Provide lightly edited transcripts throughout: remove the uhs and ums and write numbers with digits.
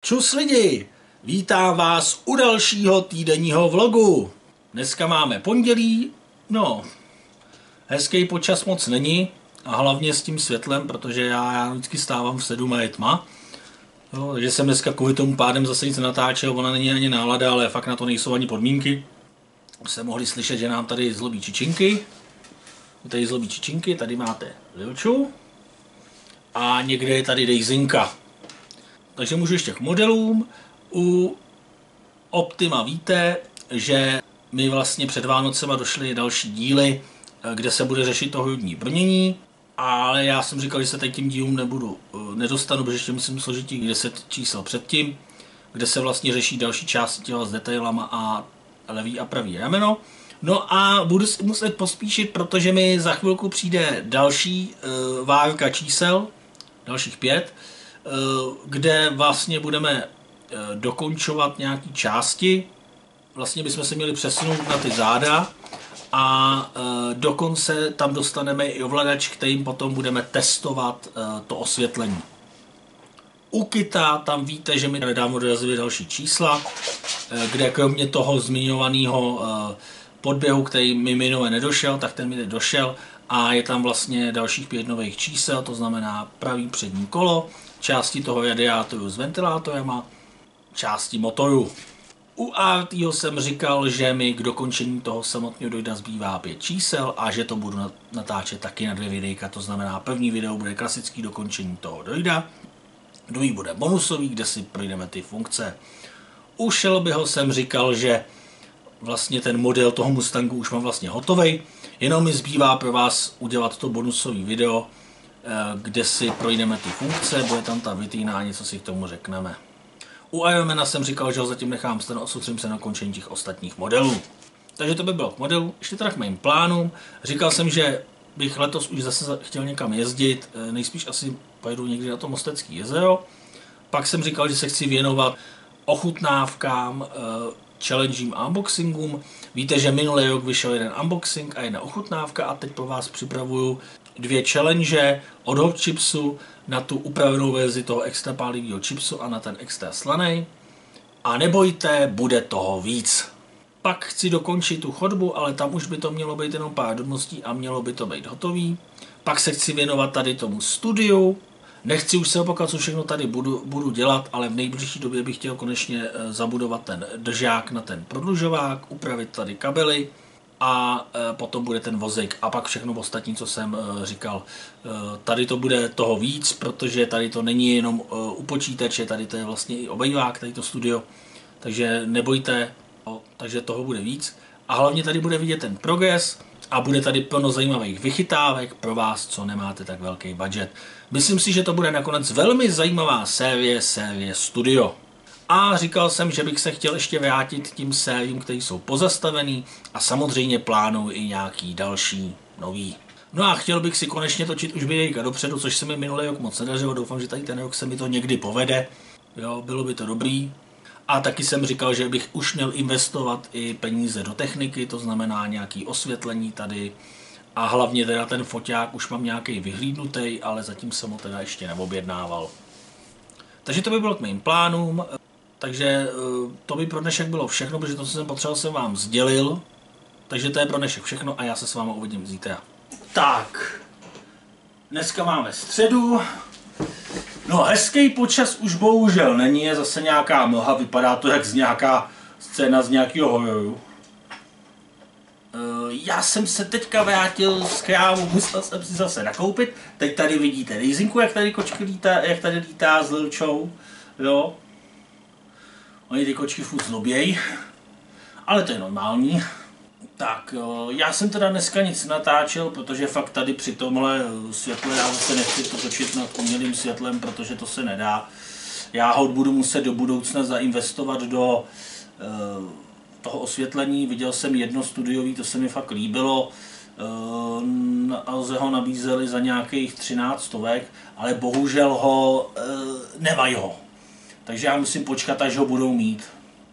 Čus lidi, vítám vás u dalšího týdenního vlogu. Dneska máme pondělí, hezký počas moc není a hlavně s tím světlem, protože já vždycky stávám v 7 a je tma. Takže jsem dneska kvůli tomu pádem zase nic natáčel, ona není ani nálada, ale fakt na to nejsou ani podmínky. Jste mohli slyšet, že nám tady zlobí čičinky. Tady máte Lilču a někde je tady Dejzinka. Takže můžu ještě k modelům. U Optima víte, že mi vlastně před Vánocema došly další díly, kde se bude řešit to hojivní brnění, ale já jsem říkal, že se tady tím dílům nedostanu, protože ještě musím složit těch 10 čísel předtím, kde se vlastně řeší další části těla s detailama a levý a pravý rameno. No a budu si muset pospíšit, protože mi za chvilku přijde další várka čísel, dalších 5, kde vlastně budeme dokončovat nějaké části. Vlastně bychom se měli přesunout na ty záda a dokonce tam dostaneme i ovladač, kterým potom budeme testovat to osvětlení. U kita tam víte, že mi nedávno dorazily další čísla, kde kromě toho zmiňovaného podběhu, který mi minule nedošel, tak ten mi teď došel a je tam vlastně dalších 5 nových čísel, to znamená pravý přední kolo, části toho radiátoru s ventilátorem, části motoru. U RTho jsem říkal, že mi k dokončení toho samotného dojda zbývá 5 čísel a že to budu natáčet taky na 2 videjka, to znamená první video bude klasický dokončení toho dojda, druhý bude bonusový, kde si projdeme ty funkce. U Shelbyho jsem říkal, že vlastně ten model toho Mustangu už mám vlastně hotovej, jenom mi zbývá pro vás udělat to bonusový video, kde si projdeme ty funkce, bude tam ta vitrina a něco si k tomu řekneme. U Ironmana jsem říkal, že ho zatím nechám stát a soustředím se na končení těch ostatních modelů. Takže to by bylo k modelu. Ještě teda k mým plánům. Říkal jsem, že bych letos už zase chtěl někam jezdit, nejspíš asi pojedu někdy na to Mostecké jezero. Pak jsem říkal, že se chci věnovat ochutnávkám, challengím a unboxingům. Víte, že minulý rok vyšel jeden unboxing a jedna ochutnávka a teď pro vás připravuju 2 challenge od Hot Chipsu na tu upravenou verzi toho extra pálivého chipsu a na ten extra slanej. A nebojte, bude toho víc. Pak chci dokončit tu chodbu, ale tam už by to mělo být jenom pár drobností a mělo by to být hotový. Pak se chci věnovat tady tomu studiu. Nechci už se opakovat, co všechno tady budu dělat, ale v nejbližší době bych chtěl konečně zabudovat ten držák na ten prodlužovák, upravit tady kabely a potom bude ten vozík a pak všechno ostatní, co jsem říkal. Tady to bude toho víc, protože tady to není jenom u počítače, tady to je vlastně i obejvák, tady to studio, takže nebojte, takže toho bude víc. A hlavně tady bude vidět ten progres a bude tady plno zajímavých vychytávek pro vás, co nemáte tak velký budget. Myslím si, že to bude nakonec velmi zajímavá série Studio. A říkal jsem, že bych se chtěl ještě vrátit k tím sériím, které jsou pozastavený a samozřejmě plánuju i nějaký další nový. No a chtěl bych si konečně točit už videjka dopředu, což se mi minulý rok moc nedařilo, doufám, že tady ten rok se mi to někdy povede. Jo, bylo by to dobrý. A taky jsem říkal, že bych už měl investovat i peníze do techniky, to znamená nějaký osvětlení tady. A hlavně teda ten foťák už mám nějaký vyhlídnutý, ale zatím jsem ho teda ještě neobjednával. Takže to by bylo k mým plánům. Takže to by pro dnešek bylo všechno, protože to, co jsem potřeboval, jsem vám sdělil. Takže to je pro dnešek všechno a já se s vámi uvidím zítra. Tak, dneska máme středu. No hezký počas už bohužel není, je zase nějaká mlha, vypadá to jak z nějaká scéna z nějakého hororu. Já jsem se teďka vrátil z krámu, musel jsem si zase nakoupit. Teď tady vidíte Dejzinku, jak tady kočky lítá s Lilčou. Jo. Oni ty kočky furt zlobějí, ale to je normální. Tak, já jsem teda dneska nic natáčel, protože fakt tady při tomhle světle já zase nechci to točit nad umělým světlem, protože to se nedá. Já ho budu muset do budoucna zainvestovat do toho osvětlení. Viděl jsem jedno studiový, to se mi fakt líbilo. Alze ho nabízeli za nějakých 13 stovek, ale bohužel ho nemají ho. Takže já musím počkat, až ho budou mít.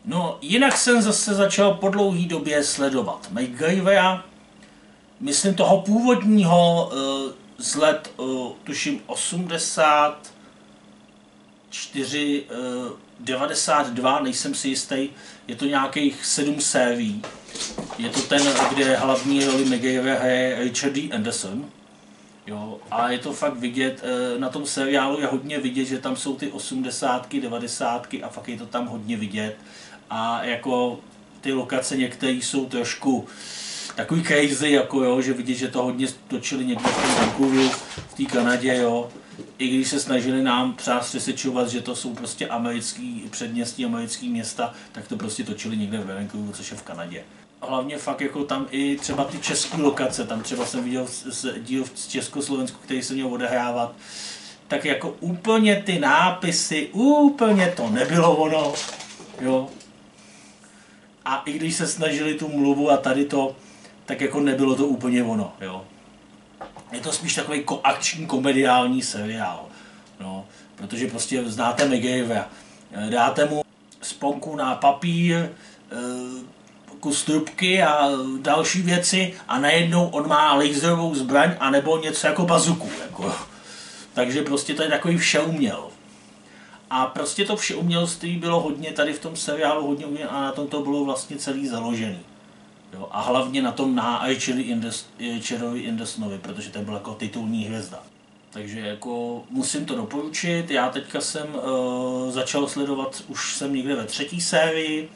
No, jinak jsem zase začal po dlouhé době sledovat MacGyvera. Myslím toho původního z let, tuším 80, 492, nejsem si jistý, je to nějakých 7 sérií. Je to ten, kde hlavní roli MacGyvera hraje Richard D. Anderson. Jo, a je to fakt vidět, na tom seriálu je hodně vidět, že tam jsou ty 80, 90 a fakt je to tam hodně vidět. A jako ty lokace některé jsou trošku takový crazy, jako jo, že vidět, že to hodně točili někde v tom Vancouveru, v té Kanadě, jo. I když se snažili nám třeba přesvědčovat, že to jsou prostě americký předměstí, americký města, tak to prostě točili někde v Vancouveru, což je v Kanadě. Hlavně fakt jako tam i třeba ty české lokace, tam třeba jsem viděl díl v Československu, který se měl odehrávat, tak jako úplně ty nápisy, úplně to nebylo ono, jo. A i když se snažili tu mluvu a tady to, tak jako nebylo to úplně ono, jo. Je to spíš takový akční komediální seriál, no, protože prostě znáte MacGyvera, dáte mu sponku na papír, kus trubky a další věci a najednou on má laserovou zbraň anebo něco jako bazuku, jako. Takže prostě to je takový všeuměl. A prostě to všeumělství bylo hodně tady v tom seriálu hodně uměl a na tom to bylo vlastně celý založený. Jo, a hlavně na tom na Richardovi Andersonovi, protože ten byl jako titulní hvězda. Takže jako musím to doporučit, já teďka jsem začal sledovat, už jsem někde ve 3. sérii,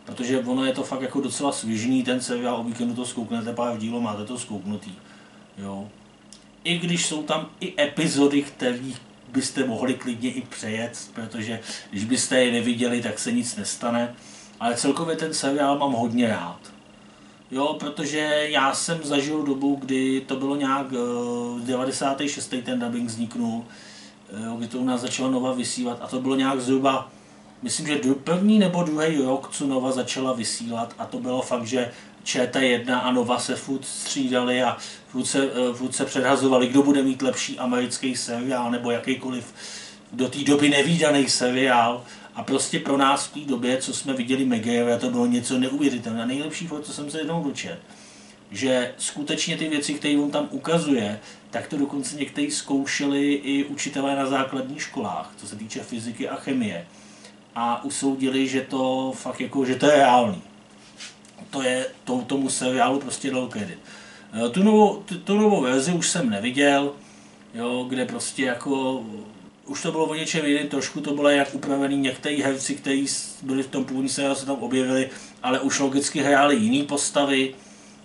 protože ono je to fakt jako docela svižný, ten seriál, o víkendu to zkouknete, pár v dílo máte to zkouknutý. Jo. I když jsou tam i epizody, které byste mohli klidně i přejet, protože když byste je neviděli, tak se nic nestane. Ale celkově ten seriál mám hodně rád. Jo, protože já jsem zažil dobu, kdy to bylo nějak 96. ten dubbing vzniknul, kdy to u nás začala Nova vysílat a to bylo nějak zhruba, myslím, že první nebo druhý rok, co Nova začala vysílat a to bylo fakt, že ČT1 a Nova se furt střídali a furt se předhazovali, kdo bude mít lepší americký seriál nebo jakýkoliv do té doby nevídaný seriál. A prostě pro nás v té době, co jsme viděli MacGyvera, to bylo něco neuvěřitelné. A nejlepší, co jsem se jednou dočetl, že skutečně ty věci, které on tam ukazuje, tak to dokonce někteří zkoušeli i učitelé na základních školách, co se týče fyziky a chemie. A usoudili, že to fakt jako, že to je reálný. To je tomu seriálu prostě dal kredit. Tu novou verzi už jsem neviděl, jo, kde prostě jako už to bylo o něčem jiném, trošku to bylo jak upravený, některý herci, kteří byli v tom původní seriálu, se tam objevili, ale už logicky hráli jiný postavy,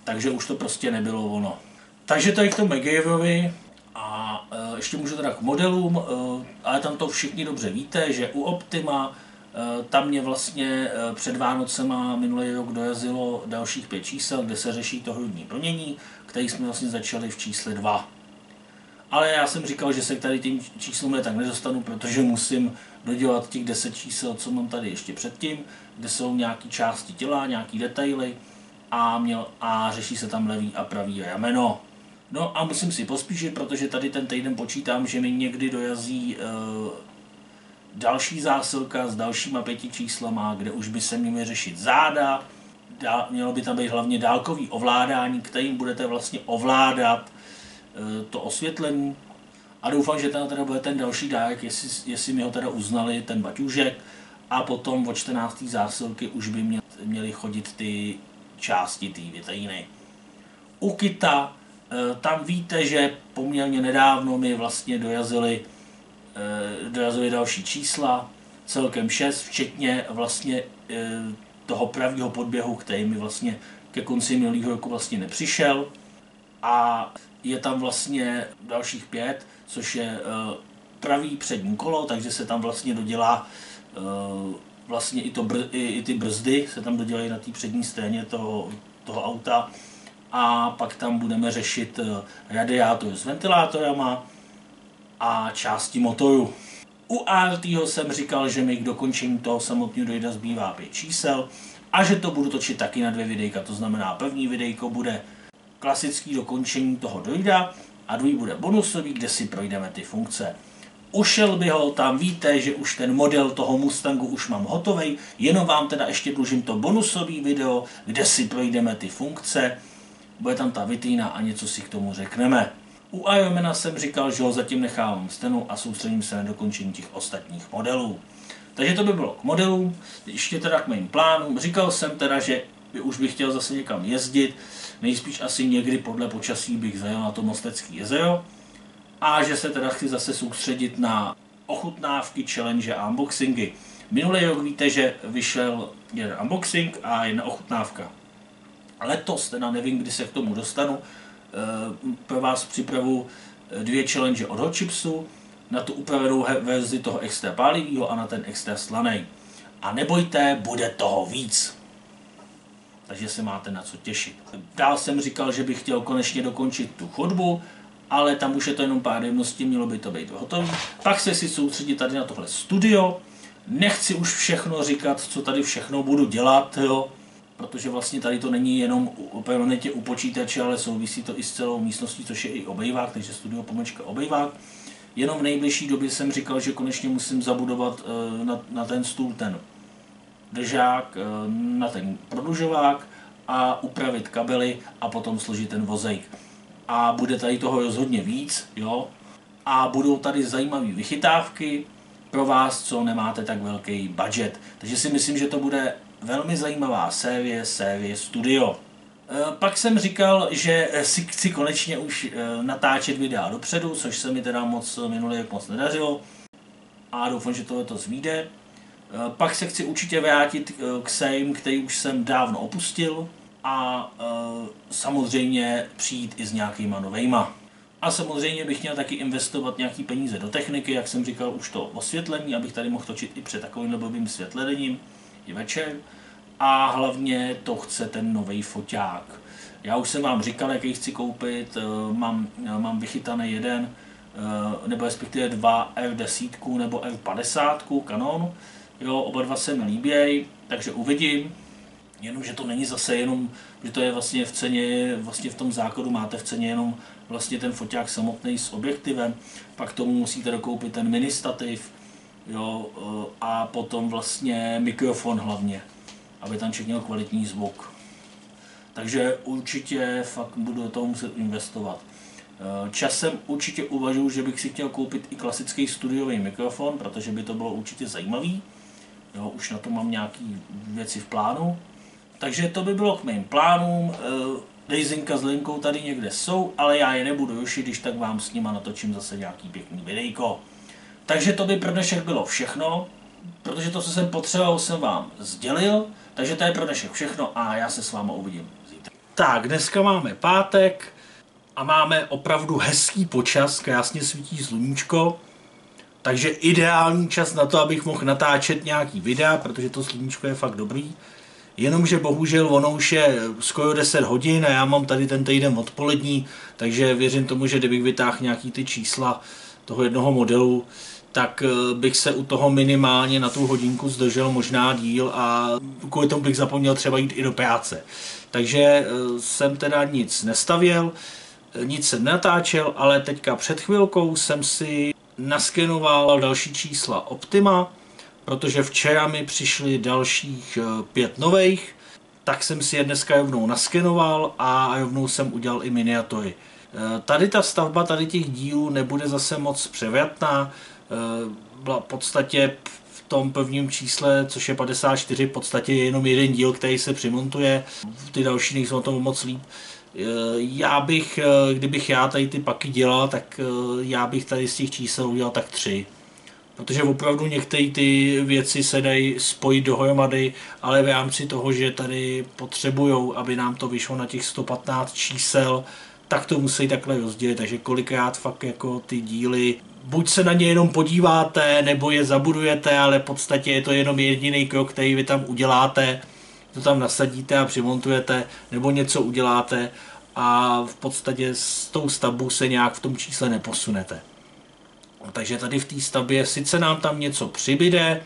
takže už to prostě nebylo ono. Takže tady k tomu MacGyverovi a ještě můžu teda k modelům, ale tam to všichni dobře víte, že u Optima tam mě vlastně před Vánocema minulý rok dorazilo dalších 5 čísel, kde se řeší to hrudní plnění, který jsme vlastně začali v čísle 2. Ale já jsem říkal, že se k tady tím číslům tak nedostanu, protože musím dodělat těch 10 čísel, co mám tady ještě předtím, kde jsou nějaké části těla, nějaké detaily a řeší se tam levý a pravý rameno. No a musím si pospíšit, protože tady ten týden počítám, že mi někdy dorazí další zásilka s dalšíma 5 číslama, kde už by se měly řešit záda, mělo by tam být hlavně dálkový ovládání, kterým budete vlastně ovládat to osvětlení a doufám, že tam teda bude ten další dárek, jestli mi ho teda uznali, ten baťůžek a potom od 14. zásilky už by měly chodit ty části, ty vitamíny. U Kita tam víte, že poměrně nedávno mi vlastně dorazily další čísla, celkem 6, včetně vlastně toho pravýho podběhu, který mi vlastně ke konci minulého roku vlastně nepřišel. A je tam vlastně dalších 5, což je pravý přední kolo, takže se tam vlastně dodělá vlastně i ty brzdy se tam dodělají na té přední straně toho auta. A pak tam budeme řešit radiátor s ventilátorama a části motoru. U ART jsem říkal, že mi k dokončení toho samotného dojda zbývá 5 čísel a že to budu točit taky na 2 videjka. To znamená, první videjko bude klasický dokončení toho dojda a druhý bude bonusový, kde si projdeme ty funkce. Ušel by ho, tam víte, že už ten model toho Mustangu už mám hotovej, jenom vám teda ještě dlužím to bonusový video, kde si projdeme ty funkce. Bude tam ta vitrína a něco si k tomu řekneme. U Ironmana jsem říkal, že ho zatím nechávám stenu a soustředím se na dokončení těch ostatních modelů. Takže to by bylo k modelům, ještě teda k mým plánům. Říkal jsem teda, že už bych chtěl zase někam jezdit, nejspíš asi někdy podle počasí bych zajel na to Mostecké jezero a že se teda chci zase soustředit na ochutnávky, challenge a unboxingy. Minulý rok víte, že vyšel jeden unboxing a jedna ochutnávka. Letos teda nevím, kdy se k tomu dostanu, pro vás připravu 2 challenge od Hot Chipsu, na tu upravenou verzi toho extra pálivého a na ten extra slanej. A nebojte, bude toho víc. Takže se máte na co těšit. Dál jsem říkal, že bych chtěl konečně dokončit tu chodbu, ale tam už je to jenom pár drobností, mělo by to být hotové. Pak se si soustředit tady na tohle studio. Nechci už všechno říkat, co tady všechno budu dělat, jo, protože vlastně tady to není jenom permanentně u počítače, ale souvisí to i s celou místností, což je i obejvák, takže studio pomlčka obejvák. Jenom v nejbližší době jsem říkal, že konečně musím zabudovat na ten stůl ten držák, na ten prodlužovák a upravit kabely a potom složit ten vozejk. A bude tady toho rozhodně víc, jo. A budou tady zajímavé vychytávky pro vás, co nemáte tak velký budget. Takže si myslím, že to bude velmi zajímavá série Studio. Pak jsem říkal, že si chci konečně už natáčet videa dopředu, což se mi teda minulý rok moc nedařilo. A doufám, že tohle to vyjde. Pak se chci určitě vrátit k Sejm, který už jsem dávno opustil. A samozřejmě přijít i s nějakýma novejma. A samozřejmě bych měl taky investovat nějaký peníze do techniky, jak jsem říkal, už to osvětlení, abych tady mohl točit i před takovým blbým světlením, i večer. A hlavně to chce ten nový foťák. Já už jsem vám říkal, jaký chci koupit, mám vychytaný jeden, nebo respektive 2 F10 nebo F50 Canon. Jo, oba dva se mi líbějí, takže uvidím. Jenomže to není zase jenom, že to je vlastně v ceně, vlastně v tom základu máte v ceně jenom vlastně ten foťák samotný s objektivem, pak tomu musíte dokoupit ten mini stativ, jo, a potom vlastně mikrofon hlavně, aby tam člověk měl kvalitní zvuk. Takže určitě fakt budu do toho muset investovat. Časem určitě uvažuji, že bych si chtěl koupit i klasický studiový mikrofon, protože by to bylo určitě zajímavý. Jo, už na to mám nějaké věci v plánu. Takže to by bylo k mým plánům. Rejzinka s Linkou tady někde jsou, ale já je nebudu rušit, když tak vám s nima natočím zase nějaký pěkný videjko. Takže to by pro dnešek bylo všechno, protože to, co jsem potřeboval, jsem vám sdělil. Takže to je pro dnešek všechno a já se s váma uvidím zítra. Tak, dneska máme pátek a máme opravdu hezký počas, krásně svítí sluníčko. Takže ideální čas na to, abych mohl natáčet nějaký videa, protože to sluníčko je fakt dobrý. Jenomže bohužel ono už je skoro 10 hodin a já mám tady ten týden odpolední, takže věřím tomu, že kdybych vytáhl nějaký ty čísla toho jednoho modelu, tak bych se u toho minimálně na tu hodinku zdržel, možná díl, a kvůli tomu bych zapomněl třeba jít i do práce. Takže jsem teda nic nestavěl, nic jsem nenatáčel, ale teďka před chvilkou jsem si naskenoval další čísla Optima, protože včera mi přišly dalších 5 nových, tak jsem si je dneska rovnou naskenoval a rovnou jsem udělal i miniatury. Tady ta stavba tady těch dílů nebude zase moc převratná, byla v podstatě v tom prvním čísle, což je 54, v podstatě jenom jeden díl, který se přimontuje, ty další nejsou na tom moc líp. Kdybych já tady ty paky dělal, tak já bych tady z těch čísel udělal tak 3. Protože opravdu některé ty věci se dají spojit dohromady, ale v rámci toho, že tady potřebujou, aby nám to vyšlo na těch 115 čísel, tak to musí takhle rozdělit. Takže kolikrát fakt jako ty díly, buď se na ně jenom podíváte, nebo je zabudujete, ale v podstatě je to jenom jediný krok, který vy tam uděláte, to tam nasadíte a přimontujete, nebo něco uděláte a v podstatě s tou stavbou se nějak v tom čísle neposunete. Takže tady v té stavbě sice nám tam něco přibyde,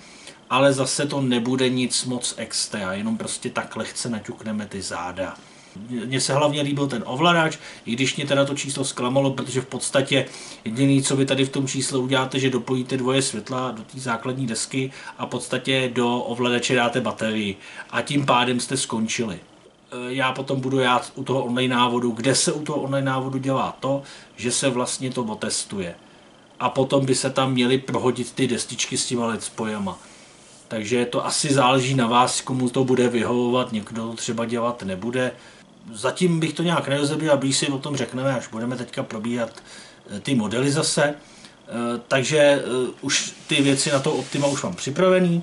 ale zase to nebude nic moc extra, jenom prostě tak lehce naťukneme ty záda. Mně se hlavně líbil ten ovladač, i když mě teda to číslo zklamalo, protože v podstatě jediné, co vy tady v tom čísle uděláte, že dopojíte dvoje světla do té základní desky a v podstatě do ovladače dáte baterii a tím pádem jste skončili. já potom budu ját u toho online návodu, kde se u toho online návodu dělá to, že se vlastně to otestuje. A potom by se tam měly prohodit ty destičky s těma let's playama. Takže to asi záleží na vás, komu to bude vyhovovat, někdo to třeba dělat nebude. Zatím bych to nějak nerozebíral, blíž si o tom řekneme, až budeme teďka probíhat ty modely zase. Takže už ty věci na to Optima už mám připravený.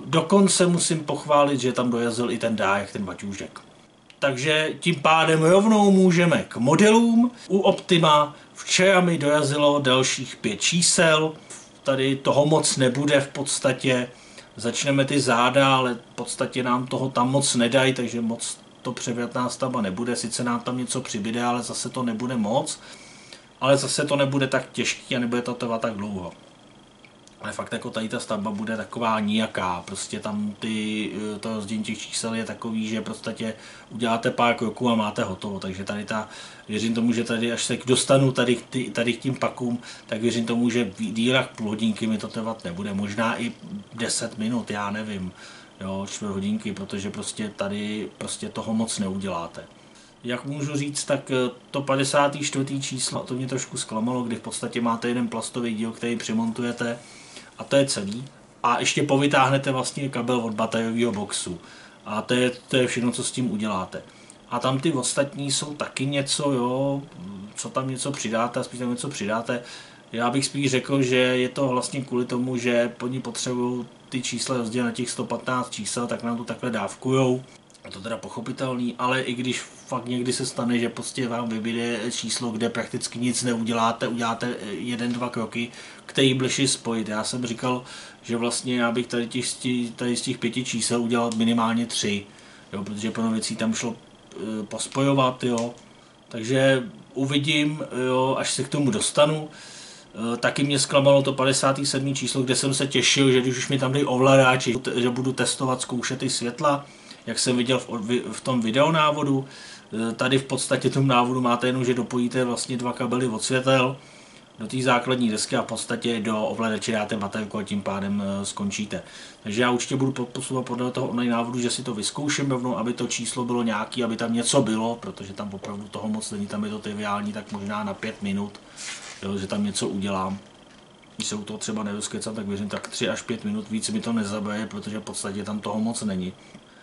Dokonce musím pochválit, že tam dojezl i ten dájek, ten baťůžek. Takže tím pádem rovnou můžeme k modelům. U Optima včera mi dojezilo dalších 5 čísel. Tady toho moc nebude v podstatě. Začneme ty záda, ale v podstatě nám toho tam moc nedají, takže moc to převratná stavba nebude. Sice nám tam něco přibyde, ale zase to nebude moc. Ale zase to nebude tak těžký a nebude to trvat tak dlouho. Ale fakt jako tady ta stavba bude taková nijaká, prostě tam to rozdělení těch čísel je takový, že prostě uděláte pár kroků a máte hotovo, takže tady věřím tomu, že tady až se dostanu tady k tím pakům, tak věřím tomu, že v dílách půl hodinky mi to trvat nebude, možná i 10 minut, já nevím, jo, 4 hodinky, protože prostě tady toho moc neuděláte. Jak můžu říct, tak to 54. číslo, to mě trošku zklamalo, kdy v podstatě máte jeden plastový díl, který přimontujete, a to je celý. A ještě povytáhnete vlastně kabel od bateriového boxu. A to je všechno, co s tím uděláte. A tam ty ostatní jsou taky něco, jo, co tam něco přidáte, a spíš tam něco přidáte. Já bych spíš řekl, že je to vlastně kvůli tomu, že oni potřebují ty čísla rozdělit na těch 115 čísel, tak nám to takhle dávkujou. Je to teda pochopitelný, ale i když fakt někdy se stane, že prostě vám vybude číslo, kde prakticky nic neuděláte, uděláte 1-2 kroky, který bližší spojit. Já jsem říkal, že vlastně já bych tady z těch 5 čísel udělal minimálně 3, jo, protože plno věcí tam šlo pospojovat, jo. Takže uvidím, jo, až se k tomu dostanu. Taky mě zklamalo to 57. číslo, kde jsem se těšil, že když už mi tam dají ovladači, že budu testovat, zkoušet ty světla, jak jsem viděl v tom videonávodu. Tady v podstatě tom návodu máte jenom, že dopojíte vlastně 2 kabely od světel do té základní desky a v podstatě do ovladače dáte baterku a tím pádem skončíte. Takže já určitě budu postupovat podle toho online návodu, že si to vyzkouším rovnou, aby to číslo bylo nějaký, aby tam něco bylo, protože tam opravdu toho moc není, tam je to triviální, tak možná na 5 minut, jo, že tam něco udělám. Když se u toho třeba nerozkecám, tak věřím, tak 3 až 5 minut, víc mi to nezabere, protože v podstatě tam toho moc není.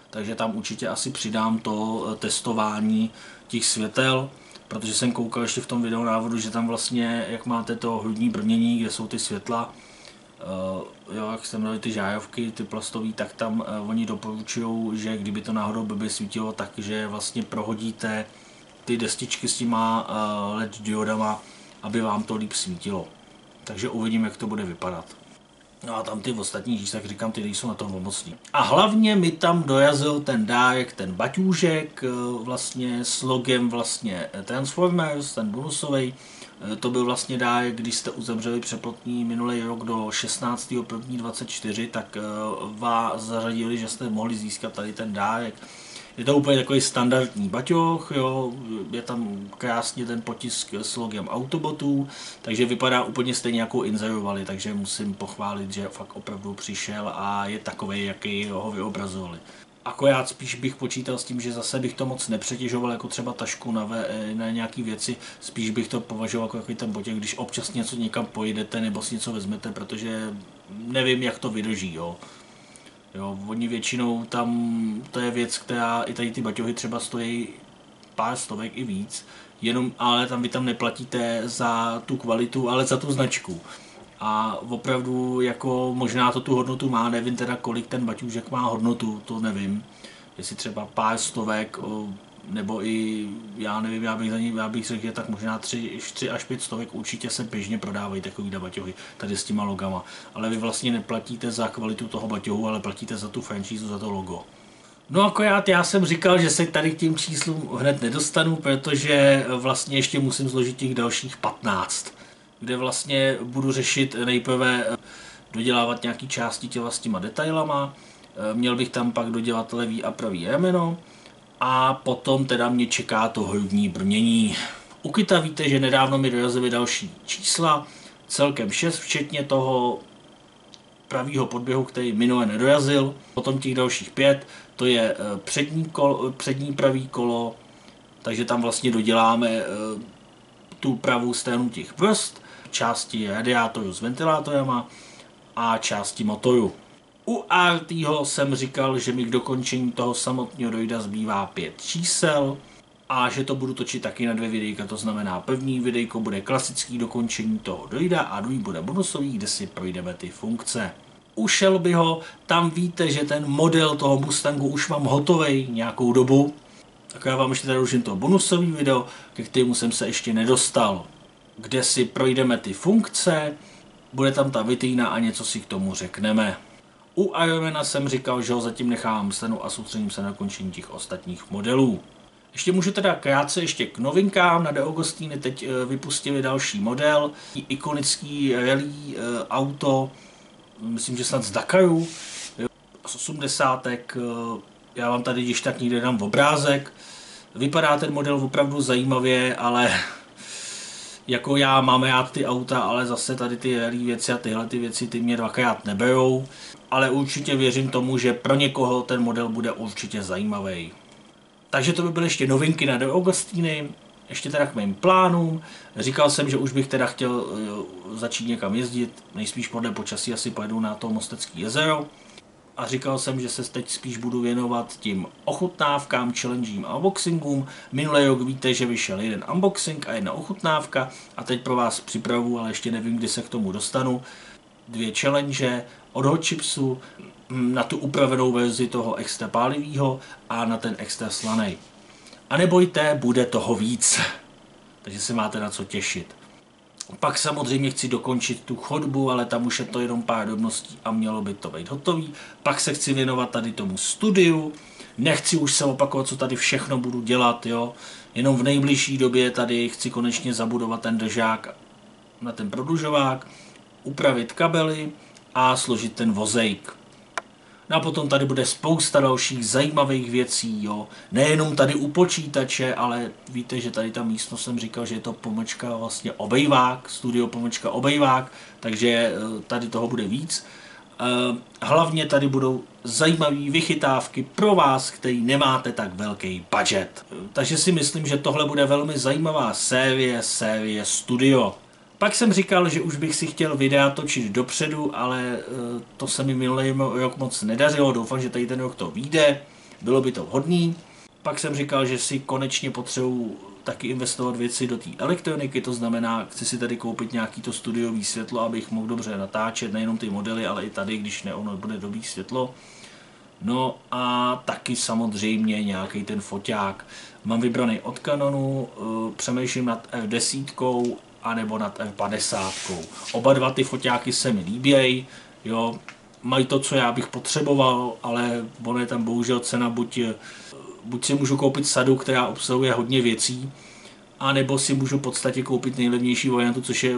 Takže tam určitě asi přidám to testování těch světel, protože jsem koukal ještě v tom videonávodu, že tam vlastně, jak máte to hrudní brnění, kde jsou ty světla, jo, jak jste měli ty žárovky, ty plastové, tak tam oni doporučují, že kdyby to náhodou blbě svítilo, takže vlastně prohodíte ty destičky s těma LED diodama, aby vám to líp svítilo. Takže uvidím, jak to bude vypadat. No a tam ty ostatní čísla, jak říkám, ty nejsou na tom pomocný. A hlavně mi tam dojazil ten dárek, ten baťůžek, vlastně s logem vlastně Transformers, ten bonusový. To byl vlastně dárek, když jste uzavřeli přeplotní minulý rok do 16.1.24, tak vás zařadili, že jste mohli získat tady ten dárek. Je to úplně takový standardní baťoch, jo, je tam krásně ten potisk s logem Autobotů, takže vypadá úplně stejně, jako inzerovali, takže musím pochválit, že fakt opravdu přišel a je takovej, jaký ho vyobrazovali. Akorát spíš bych počítal s tím, že zase bych to moc nepřetěžoval jako třeba tašku na nějaký věci, spíš bych to považoval jako takový ten botěk, když občas něco někam pojedete nebo si něco vezmete, protože nevím, jak to vydrží, jo. Jo, oni většinou tam, to je věc, která i tady ty baťohy třeba stojí pár stovek i víc, jenom, ale tam vy tam neplatíte za tu kvalitu, ale za tu značku. A opravdu jako možná to tu hodnotu má, nevím teda kolik ten baťůžek má hodnotu, to nevím. Jestli třeba pár stovek, nebo i, já nevím, já bych řekl, že tak možná 3 až 5 stovek určitě se běžně prodávají takový baťohy, tady s těma logama. Ale vy vlastně neplatíte za kvalitu toho baťohu, ale platíte za tu franšízu, za to logo. No akorát já jsem říkal, že se tady k těm číslům hned nedostanu, protože vlastně ještě musím zložit těch dalších 15, kde vlastně budu řešit nejprve dodělávat nějaký části těla s těma detailama, měl bych tam pak dodělat levý a pravý rameno a potom teda mě čeká to hrudní brnění. U kyta víte, že nedávno mi dorazily další čísla, celkem 6, včetně toho pravýho podběhu, který minule nedorazil. Potom těch dalších 5, to je přední pravý kolo, takže tam vlastně doděláme tu pravou stranu těch brzd, části radiátoru s ventilátorama a části motoru. U RTho jsem říkal, že mi k dokončení toho samotného dojda zbývá 5 čísel a že to budu točit taky na 2 videjka, to znamená první videjko bude klasický dokončení toho dojda a druhý bude bonusový, kde si projdeme ty funkce. U Shelbyho tam víte, že ten model toho Mustangu už mám hotovej nějakou dobu, tak já vám ještě tady užím to bonusový video, ke kterému jsem se ještě nedostal, kde si projdeme ty funkce, bude tam ta vitrína a něco si k tomu řekneme. U Ironmana jsem říkal, že ho zatím nechám stranou a soustředím se na dokončení těch ostatních modelů. Ještě můžu teda krátce ještě k novinkám. Na De Agostini teď vypustili další model, ikonický rally auto, myslím, že snad z Dakaru, z 80. Já vám tady když tak někde dám obrázek. Vypadá ten model opravdu zajímavě, ale jako já mám rád ty auta, ale zase tady ty rally věci a tyhle ty věci ty mě dvakrát neberou. Ale určitě věřím tomu, že pro někoho ten model bude určitě zajímavý. Takže to by byly ještě novinky na De Agostini. Ještě teda k mým plánům. Říkal jsem, že už bych teda chtěl začít někam jezdit. Nejspíš podle počasí asi pojedu na to Mostecké jezero. A říkal jsem, že se teď spíš budu věnovat tím ochutnávkám, challengím a unboxingům. Minulý rok víte, že vyšel jeden unboxing a jedna ochutnávka. A teď pro vás připravu, ale ještě nevím, kdy se k tomu dostanu. 2 challenge od Hot Chipsu na tu upravenou verzi toho extra pálivýho a na ten extra slanej. A nebojte, bude toho víc. Takže se máte na co těšit. Pak samozřejmě chci dokončit tu chodbu, ale tam už je to jenom pár drobností a mělo by to být hotový. Pak se chci věnovat tady tomu studiu. Nechci už se opakovat, co tady všechno budu dělat, jo. Jenom v nejbližší době tady chci konečně zabudovat ten držák na ten prodlužovák, upravit kabely a složit ten vozejk. No a potom tady bude spousta dalších zajímavých věcí, jo. Nejenom tady u počítače, ale víte, že tady ta místnost jsem říkal, že je to pomlčka vlastně obejvák, studio pomlčka obejvák, takže tady toho bude víc. Hlavně tady budou zajímavé vychytávky pro vás, který nemáte tak velký budget. Takže si myslím, že tohle bude velmi zajímavá série studio. Pak jsem říkal, že už bych si chtěl videa točit dopředu, ale to se mi minulý rok moc nedařilo. Doufám, že tady ten rok to vyjde, bylo by to vhodný. Pak jsem říkal, že si konečně potřebuji taky investovat věci do té elektroniky, to znamená, chci si tady koupit nějaký to studiový světlo, abych mohl dobře natáčet, nejenom ty modely, ale i tady, když ono bude dobrý světlo. No a taky samozřejmě nějaký ten foťák. Mám vybraný od Canonu, přemýšlím nad F10 anebo nad F50. Oba dva ty foťáky se mi líbějí, jo, mají to, co já bych potřeboval, ale ono je tam bohužel cena, buď si můžu koupit sadu, která obsahuje hodně věcí, anebo si můžu v podstatě koupit nejlevnější variantu, což je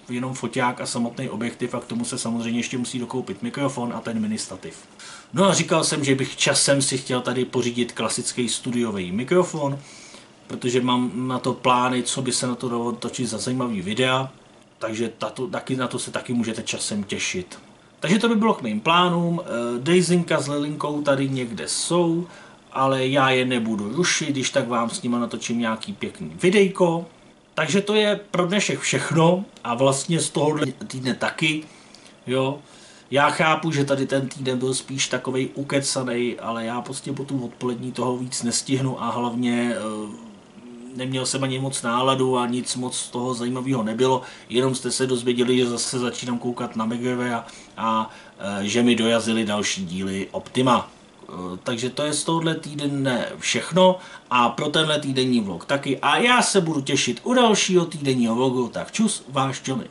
jenom foťák a samotný objektiv, a k tomu se samozřejmě ještě musí dokoupit mikrofon a ten mini stativ. No a říkal jsem, že bych časem si chtěl tady pořídit klasický studiový mikrofon, protože mám na to plány, co by se na to dalo točit za zajímavý videa, takže na to se taky můžete časem těšit. Takže to by bylo k mým plánům. Dejzinka s Lilinkou tady někde jsou, ale já je nebudu rušit, když tak vám s nima natočím nějaký pěkný videjko. Takže to je pro dnešek všechno a vlastně z tohohle týdne taky, jo. Já chápu, že tady ten týden byl spíš takovej ukecanej, ale já prostě po tu odpolední toho víc nestihnu a hlavně neměl jsem ani moc náladu a nic moc toho zajímavého nebylo, jenom jste se dozvěděli, že zase začínám koukat na MacGyvera a že mi dojazily další díly Optima. Takže to je z tohohle týdne všechno a pro tenhle týdenní vlog taky a já se budu těšit u dalšího týdenního vlogu, tak čus, váš Johnny.